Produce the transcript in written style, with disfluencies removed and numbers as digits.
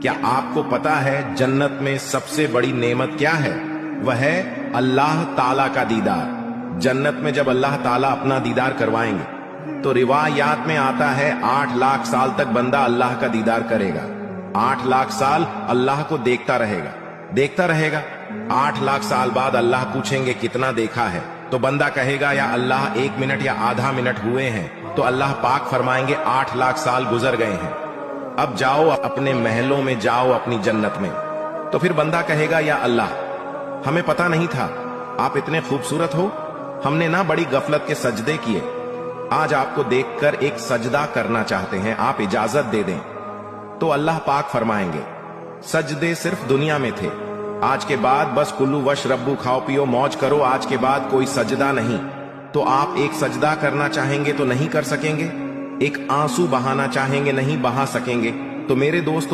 کیا آپ کو پتا ہے جنت میں سب سے بڑی نعمت کیا ہے؟ وہ ہے اللہ تعالیٰ کا دیدار۔ جنت میں جب اللہ تعالیٰ اپنا دیدار کروائیں گے تو روایات میں آتا ہے 8 لاکھ سال تک بندہ اللہ کا دیدار کرے گا۔ 8 لاکھ سال اللہ کو دیکھتا رہے گا۔ 8 لاکھ سال بعد اللہ پوچھیں گے کتنا دیکھا ہے؟ تو بندہ کہے گا یا اللہ 1 منٹ یا آدھا منٹ ہوئے ہیں۔ تو اللہ پاک فرمائیں گے 8 لاکھ سال گزر گئے ہیں، اب جاؤ اپنے محلوں میں، جاؤ اپنی جنت میں۔ تو پھر بندہ کہے گا یا اللہ ہمیں پتا نہیں تھا آپ اتنے خوبصورت ہو، ہم نے نہ بڑی غفلت کے سجدے کیے، آج آپ کو دیکھ کر ایک سجدہ کرنا چاہتے ہیں، آپ اجازت دے دیں۔ تو اللہ پاک فرمائیں گے سجدے صرف دنیا میں تھے، آج کے بعد بس کلو وشربو، کھاؤ پیو موج کرو، آج کے بعد کوئی سجدہ نہیں۔ تو آپ ایک سجدہ کرنا چاہیں گے تو نہیں کر سکیں گے، ایک آنسو بہانا چاہیں گے نہیں بہا سکیں گے۔ تو میرے دوستوں